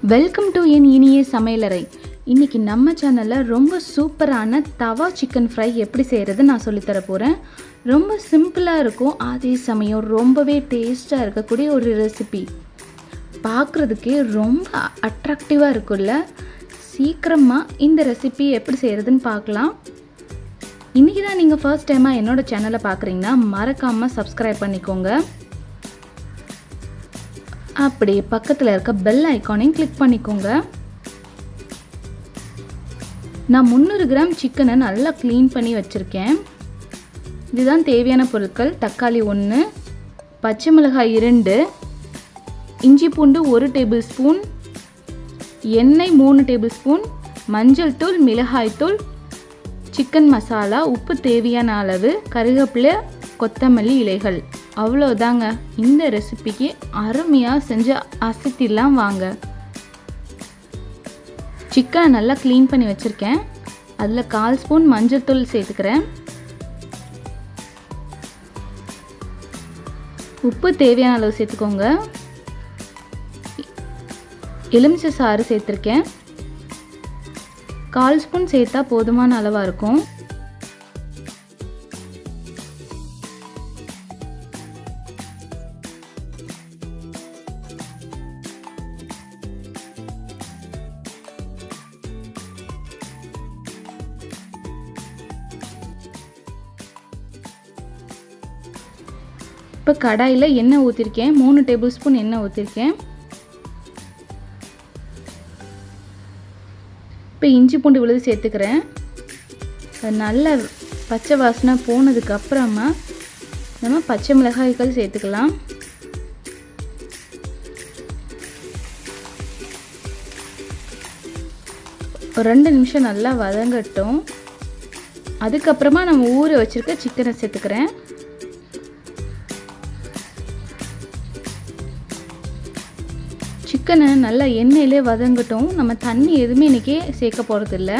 Welcome to என் இனிய சமையலறை. இன்றைக்கி நம்ம சேனலில் ரொம்ப சூப்பரான தவா சிக்கன் ஃப்ரை எப்படி செய்கிறது நான் சொல்லித்தர போகிறேன். ரொம்ப சிம்பிளாக இருக்கும், அதே சமயம் ரொம்பவே டேஸ்ட்டாக இருக்கக்கூடிய ஒரு ரெசிபி. பார்க்குறதுக்கே ரொம்ப அட்ராக்டிவாக இருக்குல்ல. சீக்கிரமாக இந்த ரெசிபி எப்படி செய்கிறதுன்னு பார்க்கலாம். இன்றைக்கி தான் நீங்கள் ஃபர்ஸ்ட் டைமாக என்னோடய சேனலை பார்க்குறீங்கன்னா மறக்காமல் சப்ஸ்கிரைப் பண்ணிக்கோங்க. அப்படியே பக்கத்தில் இருக்க பெல் ஐக்கானையும் கிளிக் பண்ணிக்கோங்க. நான் 300 கிராம் சிக்கனை நல்லா க்ளீன் பண்ணி வச்சுருக்கேன். இதுதான் தேவையான பொருட்கள். தக்காளி 1, பச்சை மிளகாய் 2, இஞ்சி பூண்டு 1 டேபிள் ஸ்பூன், எண்ணெய் 3 டேபிள் ஸ்பூன், மஞ்சள் தூள், மிளகாய் தூள், சிக்கன் மசாலா, உப்பு தேவையான அளவு, கருவேப்பிலை, கொத்தமல்லி இலைகள். அவ்வளோதாங்க. இந்த ரெசிபிக்கு அருமையாக செஞ்சு அசத்திடலாம் வாங்க. சிக்கனை நல்லா க்ளீன் பண்ணி வச்சுருக்கேன். அதில் 1/4 ஸ்பூன் மஞ்சள் தூள் சேர்த்துக்கிறேன். உப்பு தேவையான அளவு சேர்த்துக்கோங்க. எலுமிச்சை சாறு சேர்த்துருக்கேன். 1/4 ஸ்பூன் சேர்த்தா போதுமான அளவாக இருக்கும். இப்போ கடாயில் எண்ணெய் ஊற்றிருக்கேன். 3 டேபிள் ஸ்பூன் எண்ணெய் ஊற்றிருக்கேன். இப்போ இஞ்சி பூண்டு விழுது சேர்த்துக்கிறேன். அது நல்ல பச்சை வாசனை போனதுக்கப்புறமா நம்ம பச்சை மிளகாய்கள் சேர்த்துக்கலாம். ஒரு 2 நிமிஷம் நல்லா வதங்கட்டும். அதுக்கப்புறமா நம்ம ஊற வச்சுருக்க சிக்கனை சேர்த்துக்கிறேன். சிக்கனை நல்லா எண்ணெயிலே வதங்கட்டும். நம்ம தண்ணி எதுவுமே இன்றைக்கி சேர்க்க போகிறதில்ல.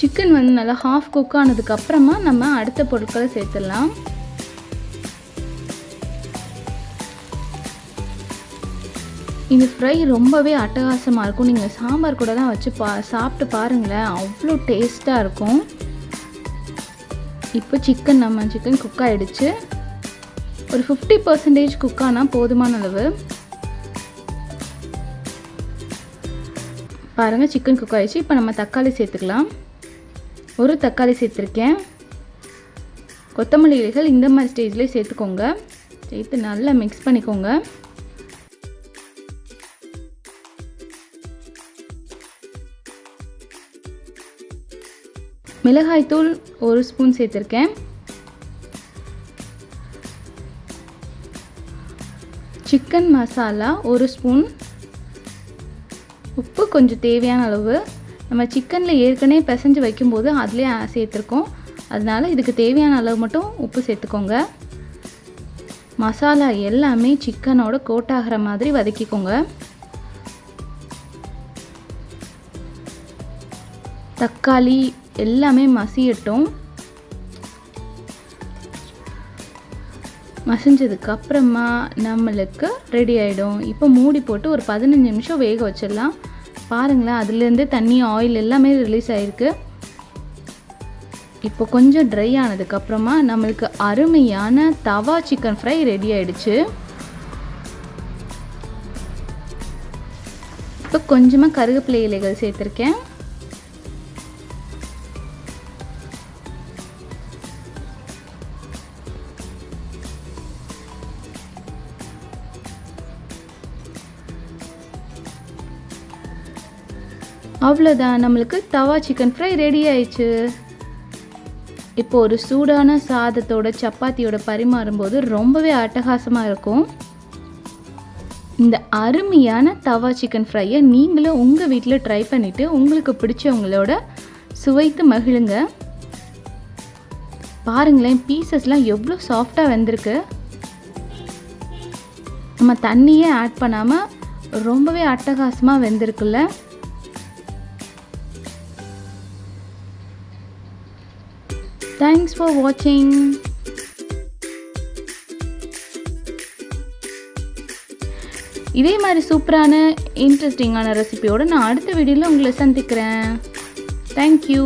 சிக்கன் நல்லா ஹாஃப் குக் ஆனதுக்கப்புறமா நம்ம அடுத்த பொருட்களை சேர்த்துடலாம். இந்த ஃப்ரை ரொம்பவே அட்டகாசமாக இருக்கும். நீங்கள் சாம்பார் கூட தான் வச்சு சாப்பிட்டு பாருங்களேன், அவ்வளோ டேஸ்ட்டாக இருக்கும். இப்போ நம்ம சிக்கன் குக் ஆகிடுச்சு. ஒரு 50% குக் ஆனால் போதுமான அளவு. பாருங்கள், சிக்கன் குக் ஆகிடுச்சு. இப்போ நம்ம தக்காளி சேர்த்துக்கலாம். ஒரு தக்காளி சேர்த்துருக்கேன். கொத்தமல்லி இலைகள் இந்த மாதிரி ஸ்டேஜ்லேயே சேர்த்துக்கோங்க. சேர்த்து நல்லா மிக்ஸ் பண்ணிக்கோங்க. மிளகாய் தூள் 1 ஸ்பூன் சேர்த்துருக்கேன். Chicken masala 1 spoon. உப்பு கொஞ்சம் தேவையான அளவு. நம்ம சிக்கனில் ஏற்கனவே பிசைஞ்சு வைக்கும்போது அதிலே சேர்த்துருக்கோம். அதனால் இதுக்கு தேவையான அளவு மட்டும் உப்பு சேர்த்துக்கோங்க. மசாலா எல்லாமே சிக்கனோட கோட் ஆகிற மாதிரி வதக்கிக்கோங்க. தக்காளி எல்லாமே மசியட்டும். மசிஞ்சதுக்கப்புறமா நம்மளுக்கு ரெடி ஆகிடும். இப்போ மூடி போட்டு ஒரு 15 நிமிஷம் வேக வச்சிடலாம். பாருங்களேன், அதுலேருந்து தண்ணி, ஆயில் எல்லாமே ரிலீஸ் ஆகிருக்கு. இப்போ கொஞ்சம் ட்ரை ஆனதுக்கப்புறமா நம்மளுக்கு அருமையான தவா சிக்கன் ஃப்ரை ரெடி ஆகிடுச்சு. இப்போ கொஞ்சமாக கருவேப்பிலை இலைகள் சேர்த்துருக்கேன். அவ்வளோதான், நம்மளுக்கு தவா சிக்கன் ஃப்ரை ரெடி ஆயிடுச்சு. இப்போ ஒரு சூடான சாதத்தோட சப்பாத்தியோட பரிமாறும்போது ரொம்பவே அட்டகாசமாக இருக்கும். இந்த அருமையான தவா சிக்கன் ஃப்ரையை நீங்களும் உங்கள் வீட்டில் ட்ரை பண்ணிவிட்டு உங்களுக்கு பிடிச்சவங்களோட சுவைத்து மகிழுங்க. பாருங்களேன், பீசஸ்லாம் எவ்வளோ சாஃப்டாக வெந்திருக்கு. நம்ம தண்ணியே ஆட் பண்ணாமல் ரொம்பவே அட்டகாசமாக வெந்திருக்குல்ல. தேங்க்ஸ் ஃபார் வாட்சிங். இதே மாதிரி சூப்பரான இன்ட்ரெஸ்டிங்கான ரெசிபியோடு நான் அடுத்த வீடியோவில் உங்களை சந்திக்கிறேன். தேங்க்யூ.